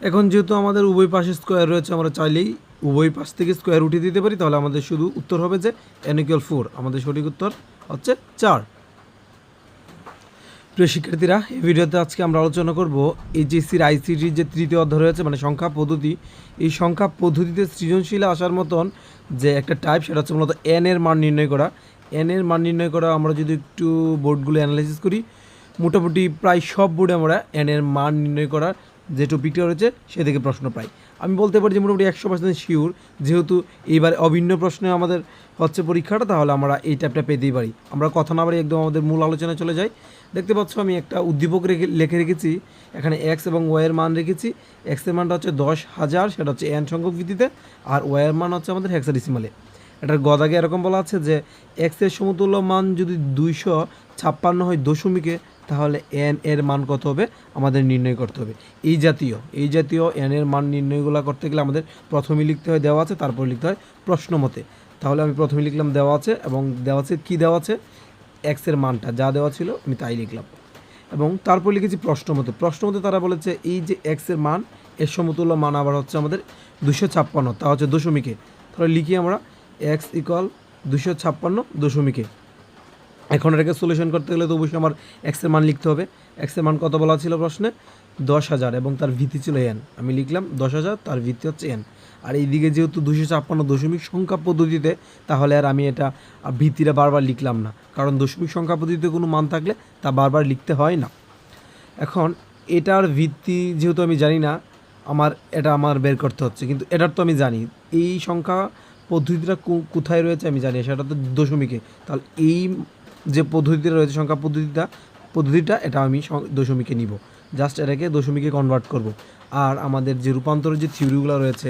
এখন যেহেতু আমাদের উভয় পাশে স্কোয়ার রয়েছে, আমরা চাইলেই উভয় পাশ থেকে স্কোয়ার উঠিয়ে দিতে পারি, তাহলে আমাদের শুধু উত্তর হবে যে n=4। আমাদের সঠিক উত্তর হচ্ছে 4। প্রিয় শিক্ষার্থীরা, এই ভিডিওতে আজকে আমরা আলোচনা করব এইচএসসির আইসিটির যে তৃতীয় অধ্যায় রয়েছে মানে সংখ্যা পদ্ধতি। এই সংখ্যা পদ্ধতিতে সৃজনশীল আসার মতন যে একটা টাইপ, সেটা হচ্ছে মূলত এন এর মান নির্ণয় করা। এন এর মান নির্ণয় করা আমরা যদি একটু বোর্ডগুলো অ্যানালাইসিস করি, মোটামুটি প্রায় সব বোর্ডে আমরা এন এর মান নির্ণয় করার যে টপিকটা রয়েছে সে থেকে প্রশ্ন পাই। আমি বলতে পারি যে মোটামুটি 100% শিওর, যেহেতু এইবার অভিন্ন প্রশ্নে আমাদের হচ্ছে পরীক্ষাটা, তাহলে আমরা এই টাইপটা পেতেই পারি। আমরা কথা না বাড়ি একদম আমাদের মূল আলোচনায় চলে যাই। দেখতে পাচ্ছ আমি একটা উদ্দীপক লিখে রেখেছি, এখানে এক্স এবং ওয়াইয়ের মান রেখেছি। এক্সের মানটা হচ্ছে 10,000, সেটা হচ্ছে এন সংখ্যক ভিত্তিতে, আর ওয়াইয়ের মান হচ্ছে আমাদের হেক্সাডেসিমালে। এটার গদাগে এরকম বলা আছে যে এক্সের সমতুল্য মান যদি 256 হয় দশমিকে, তাহলে এন এর মান কত হবে আমাদের নির্ণয় করতে হবে। এই জাতীয় এন এর মান নির্ণয়গুলো করতে গেলে আমাদের প্রথমে লিখতে হয় দেওয়া আছে, তারপর লিখতে হয় প্রশ্ন মতে। তাহলে আমি প্রথমে লিখলাম দেওয়া আছে, এবং দেওয়া আছে কী দেওয়া আছে, এক্সের মানটা যা দেওয়া ছিল আমি তাই লিখলাম, এবং তারপর লিখেছি প্রশ্ন মতে তারা বলেছে এই যে এক্সের মান এর সমতুল্য মান আবার হচ্ছে আমাদের 256, তা হচ্ছে দশমিকে। তাহলে লিখি আমরা এক্স ইকুয়াল 256 দশমিকে। এখন এটাকে সলিউশন করতে গেলে তো অবশ্যই আমার এক্সের মান লিখতে হবে। এক্সের মান কত বলা ছিল প্রশ্নে, 10,000, এবং তার ভিত্তি ছিল এন। আমি লিখলাম 10,000, তার ভিত্তি হচ্ছে এন। আর এইদিকে যেহেতু 256 দশমিক সংখ্যা পদ্ধতিতে, তাহলে আর আমি এটা ভিত্তিটা বারবার লিখলাম না, কারণ দশমিক সংখ্যা পদ্ধতিতে কোনো মান থাকলে তা বারবার লিখতে হয় না। এখন এটার ভিত্তি যেহেতু আমি জানি না, আমার বের করতে হচ্ছে, কিন্তু এটার তো আমি জানি এই সংখ্যা পদ্ধতিটা কোথায় রয়েছে আমি জানি, সেটা তো দশমিকে। তাহলে এই যে পদ্ধতিটা রয়েছে সংখ্যা পদ্ধতিটা এটা আমি দশমিকে নিব, জাস্ট এটাকে দশমিকে কনভার্ট করব। আর আমাদের যে রূপান্তরের যে থিওরিগুলো রয়েছে,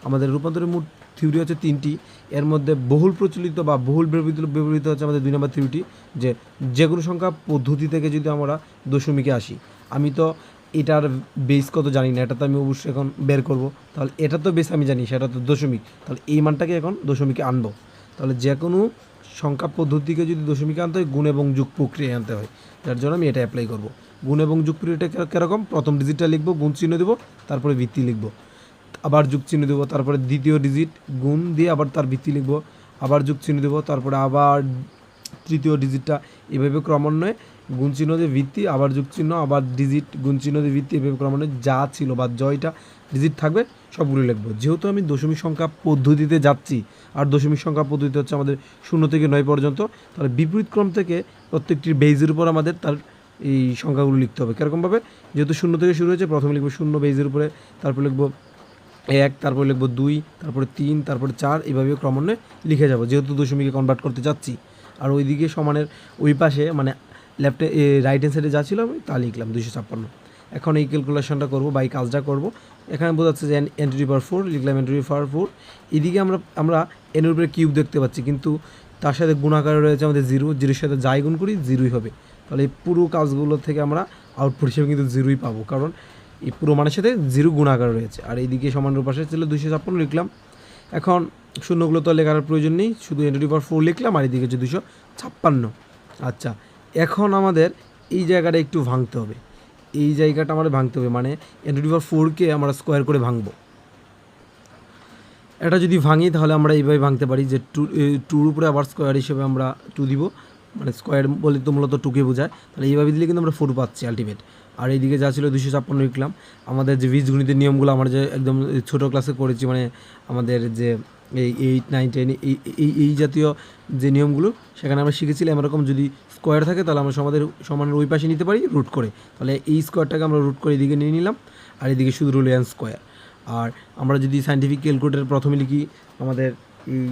আমাদের রূপান্তরের মোট থিওরি হচ্ছে 3টি। এর মধ্যে বহুল প্রচলিত বা বহুল ব্যবহৃত হচ্ছে আমাদের 2 নম্বর থিওরিটি, যে কোনো সংখ্যা পদ্ধতি থেকে যদি আমরা দশমিকে আসি। আমি তো এটার বেস কত জানি না, এটা তো আমি অবশ্যই এখন বের করব। তাহলে এটা তো বেস আমি জানি, সেটা তো দশমিক, তাহলে এই মানটাকে এখন দশমিকে আনবো। তাহলে যে কোনো সংখ্যা পদ্ধতিকে যদি দশমিকে আনতে হয়, গুণ এবং যোগ প্রক্রিয়া আনতে হয়, যার জন্য আমি এটা অ্যাপ্লাই করব। গুণ এবং যোগ প্রক্রিয়াটা কীরকম, প্রথম ডিজিটটা লিখবো, গুণ চিহ্ন দেবো, তারপরে ভিত্তি লিখবো, আবার যোগ চিহ্ন দেবো, তারপরে দ্বিতীয় ডিজিট গুণ দিয়ে আবার তার ভিত্তি লিখবো, আবার যোগ চিহ্ন দেবো, তারপরে আবার তৃতীয় ডিজিটটা, এভাবে ক্রমান্বয়ে গুণ চিহ্ন দিয়ে ভিত্তি, আবার যোগ চিহ্ন, আবার ডিজিট, গুণ চিহ্ন দিয়ে ভিত্তি, এভাবে ক্রমান্বয়ে যা ছিল বা জয়টা ডিজিট থাকবে সবগুলো লিখবো। যেহেতু আমি দশমিক সংখ্যা পদ্ধতিতে যাচ্ছি, আর দশমিক সংখ্যা পদ্ধতি হচ্ছে আমাদের 0 থেকে 9 পর্যন্ত, তাহলে বিপরীত ক্রম থেকে প্রত্যেকটি বেইজের উপর আমাদের তার এই সংখ্যাগুলো লিখতে হবে। কীরকমভাবে, যেহেতু 0 থেকে শুরু হয়েছে, প্রথমে লিখবো 0 বেইজের উপরে, তারপর লিখবো 1, তারপর লিখবো 2, তারপরে 3, তারপরে 4, এইভাবে ক্রমান্বয়ে লিখে যাব, যেহেতু দশমিকে কনভার্ট করতে যাচ্ছি। আর ওইদিকে সমানের ওই পাশে মানে লেফটে রাইট হ্যান্ড সাইডে যা ছিল আমি তা লিখলাম 256। এখন এই ক্যালকুলেশনটা করবো বা এই কাজটা করবো। এখানে বোঝাচ্ছে যে n⁴ লিখলাম n⁴। এদিকে আমরা এনের উপরে কিউব দেখতে পাচ্ছি, কিন্তু তার সাথে গুণাকার রয়েছে আমাদের 0 সাথে যাই গুণ করি 0ই হবে। তাহলে এই পুরো কাজগুলো থেকে আমরা আউটপুট হিসেবে কিন্তু 0ই পাবো, কারণ এই পুরো মানের সাথে 0 গুণাকার রয়েছে। আর এইদিকে সমানের পাশে ছিল 256 লিখলাম। এখন শূন্যগুলো তো লেখার প্রয়োজন নেই, শুধু n⁴ লিখলাম, আর এইদিকে হচ্ছে 256। আচ্ছা, এখন আমাদের এই জায়গাটা একটু ভাঙতে হবে, এই জায়গাটা আমাদের ভাঙতে হবে, মানে n⁴কে আমরা স্কোয়ার করে ভাঙবো। এটা যদি ভাঙি তাহলে আমরা এইভাবে ভাঙতে পারি যে 2 উপরে আবার স্কোয়ার হিসেবে আমরা 2 দিব, মানে স্কোয়ার বলে তো মূলত 2কে বোঝায়। তাহলে এইভাবে দিলে কিন্তু আমরা 4 পাচ্ছি আলটিমেট। আর এইদিকে যা ছিল 256 লিখলাম। আমাদের যে বীজগণিতের নিয়মগুলো আমরা যে একদম ছোটো ক্লাসে করেছি, মানে আমাদের যে এই 8, 9, 10 এই জাতীয় যে নিয়মগুলো সেখানে আমরা শিখেছিলাম, এরকম যদি স্কোয়ার থাকে তাহলে আমরা সমানের ওই পাশে নিতে পারি রুট করে। তাহলে এই স্কোয়ারটাকে আমরা রুট করে এদিকে নিয়ে নিলাম, আর এদিকে শুধু রইল n স্কোয়ার। আর আমরা যদি সায়েন্টিফিক ক্যালকুলেটর প্রথমে লিখি আমাদের এই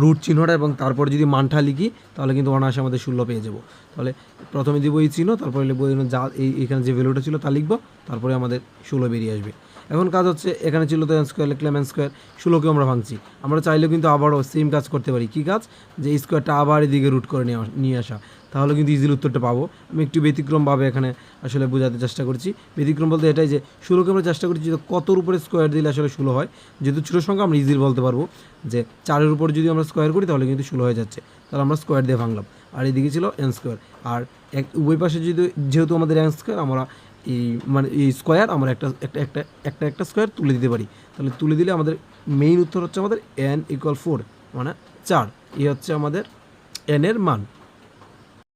রুট চিহ্নটা, এবং তারপর যদি মানটা লিখি তাহলে কিন্তু অনায়াসে আমাদের 16 পেয়ে যাব। তাহলে প্রথমে দিব এই চিহ্ন, তারপরে লিখবো যা এইখানে যে ভ্যালুটা ছিল তা লিখবো, তারপরে আমাদের 16 বেরিয়ে আসবে। এখন কাজ হচ্ছে, এখানে ছিল তো n স্কোয়ার, লিখলাম n স্কোয়ার, 16কেও আমরা ভাঙছি। আমরা চাইলেও কিন্তু আবারও সেম কাজ করতে পারি। কী কাজ, যে এই স্কোয়ারটা আবার এদিকে রুট করে নিয়ে আসা, তাহলে কিন্তু ইজিলি উত্তরটা পাবো। আমি একটু ব্যতিক্রমভাবে এখানে আসলে বোঝাতে চেষ্টা করছি। ব্যতিক্রম বলতে এটাই যে 16কে আমরা চেষ্টা করছি যে কতর উপরে স্কোয়ার দিলে আসলে 16 হয়। যেহেতু ছোটো সংখ্যা আমরা ইজিলি বলতে পারবো যে 4-এর উপর যদি আমরা স্কোয়ার করি তাহলে কিন্তু 16 হয়ে যাচ্ছে, তাহলে আমরা স্কোয়ার দিয়ে ভাঙলাম। আর এদিকে ছিল n স্কোয়ার, আর উভয় পাশে যেহেতু আমাদের n স্কোয়ার, আমরা এই মানে এই স্কোয়ার আমরা একটা স্কোয়ার তুলে দিতে পারি। তাহলে তুলে দিলে আমাদের মেইন উত্তর হচ্ছে আমাদের n = 4 মানে 4। এই হচ্ছে আমাদের n এর মান।